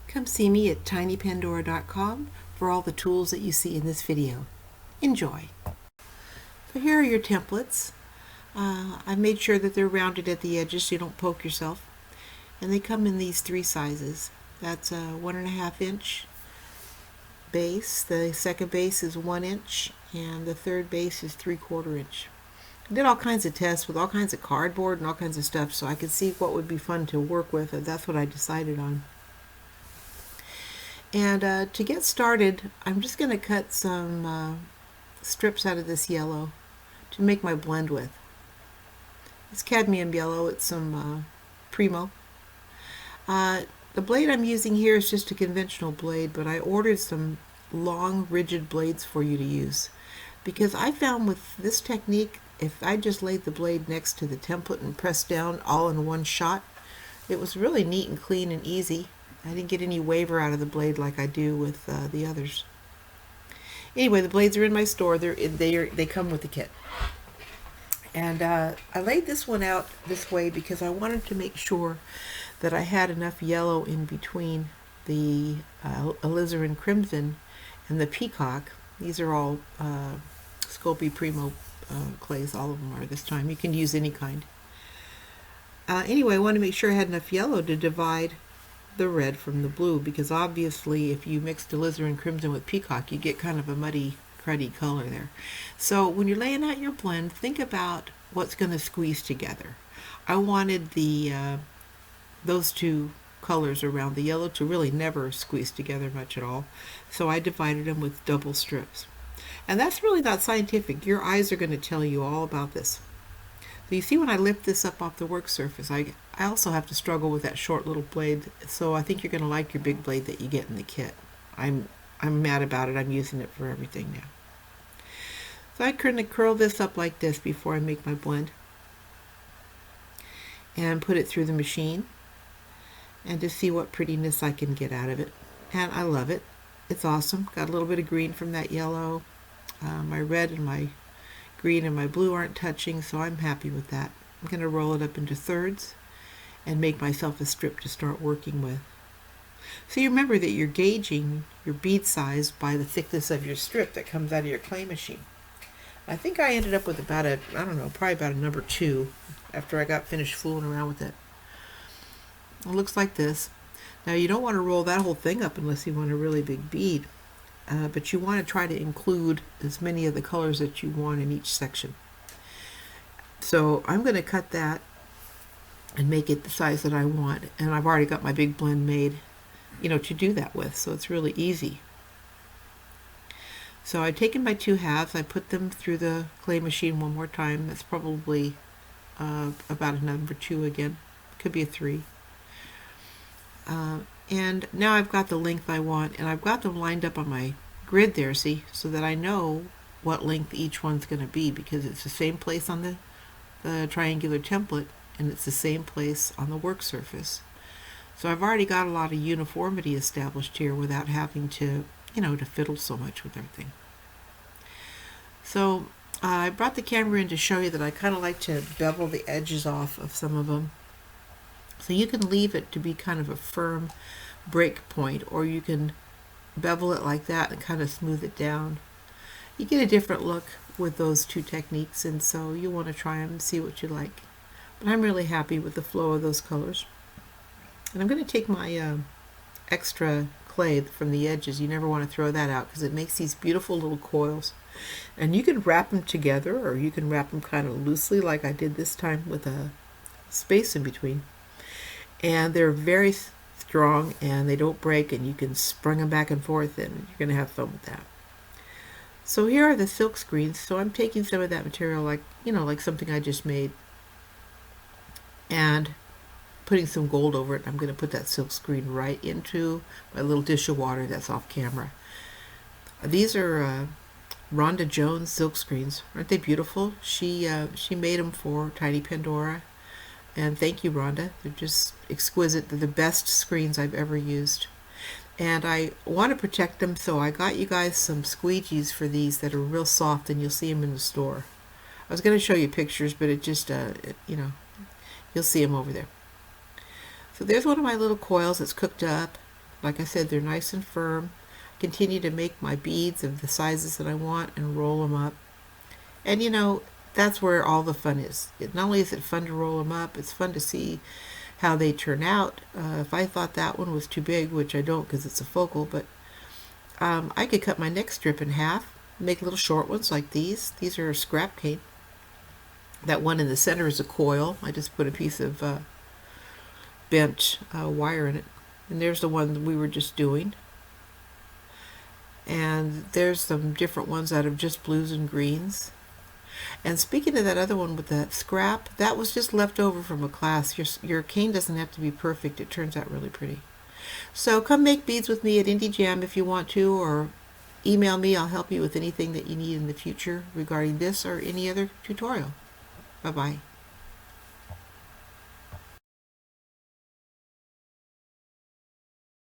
Come see me at tinypandora.com for all the tools that you see in this video. Enjoy! So here are your templates. I've made sure that they're rounded at the edges so you don't poke yourself. And they come in these three sizes. That's a 1.5 inch base, the second base is 1 inch, and the third base is 3/4 inch. I did all kinds of tests with all kinds of cardboard and all kinds of stuff so I could see what would be fun to work with, and that's what I decided on. And to get started, I'm just going to cut some strips out of this yellow to make my blend with. It's cadmium yellow, it's some Primo. The blade I'm using here is just a conventional blade, but I ordered some long, rigid blades for you to use. Because I found with this technique, if I just laid the blade next to the template and pressed down all in one shot, it was really neat and clean and easy. I didn't get any waver out of the blade like I do with the others. Anyway, the blades are in my store. They come with the kit. And I laid this one out this way because I wanted to make sure that I had enough yellow in between the alizarin crimson and the peacock. These are all Sculpey Primo clays. All of them are this time. You can use any kind. Anyway, I wanted to make sure I had enough yellow to divide the red from the blue, because obviously if you mix alizarin crimson with peacock, you get kind of a muddy, cruddy color there. So when you're laying out your blend, think about what's going to squeeze together. I wanted those two colors around the yellow to really never squeeze together much at all, so I divided them with double strips. And that's really not scientific. Your eyes are going to tell you all about this. So you see when I lift this up off the work surface, I also have to struggle with that short little blade, so I think you're going to like your big blade that you get in the kit. I'm mad about it. I'm using it for everything now. So I curl this up like this before I make my blend and put it through the machine and to see what prettiness I can get out of it. And I love it. It's awesome. Got a little bit of green from that yellow. My red and my green and my blue aren't touching, so I'm happy with that. I'm going to roll it up into thirds and make myself a strip to start working with. So you remember that you're gauging your bead size by the thickness of your strip that comes out of your clay machine. I think I ended up with about probably about a number 2 after I got finished fooling around with it. It looks like this. Now you don't want to roll that whole thing up unless you want a really big bead. But you want to try to include as many of the colors that you want in each section. So I'm going to cut that and make it the size that I want. And I've already got my big blend made, to do that with. So it's really easy. So I've taken my 2 halves. I put them through the clay machine one more time. That's probably about a number 2 again. Could be a 3. And now I've got the length I want, and I've got them lined up on my grid there, see, so that I know what length each one's going to be, because it's the same place on the triangular template, and it's the same place on the work surface. So I've already got a lot of uniformity established here without having to, to fiddle so much with everything. So I brought the camera in to show you that I kind of like to bevel the edges off of some of them. So you can leave it to be kind of a firm break point, or you can bevel it like that and kind of smooth it down. You get a different look with those 2 techniques, and so you want to try them and see what you like. But I'm really happy with the flow of those colors. And I'm going to take my extra clay from the edges. You never want to throw that out because it makes these beautiful little coils. And you can wrap them together, or you can wrap them kind of loosely like I did this time with a space in between. And they're very strong and they don't break, and you can spring them back and forth, and you're going to have fun with that. So here are the silk screens. So I'm taking some of that material like something I just made and putting some gold over it. I'm going to put that silk screen right into my little dish of water that's off camera. These are Rhonda Jones silk screens. Aren't they beautiful? She made them for Tiny Pandora. And thank you, Rhonda. They're just exquisite. They're the best screens I've ever used. And I want to protect them, so I got you guys some squeegees for these that are real soft, and you'll see them in the store. I was going to show you pictures, but it just, you'll see them over there. So there's one of my little coils that's cooked up. Like I said, they're nice and firm. Continue to make my beads of the sizes that I want and roll them up. And that's where all the fun is. Not only is it fun to roll them up, it's fun to see how they turn out. If I thought that one was too big, which I don't because it's a focal, but I could cut my next strip in half, make little short ones like these. These are scrap cane. That one in the center is a coil. I just put a piece of bent wire in it. And there's the one that we were just doing. And there's some different ones out of just blues and greens. And speaking of that other one with the scrap, that was just left over from a class. Your cane doesn't have to be perfect. It turns out really pretty. So come make beads with me at Indie Jam if you want to, or email me. I'll help you with anything that you need in the future regarding this or any other tutorial. Bye-bye.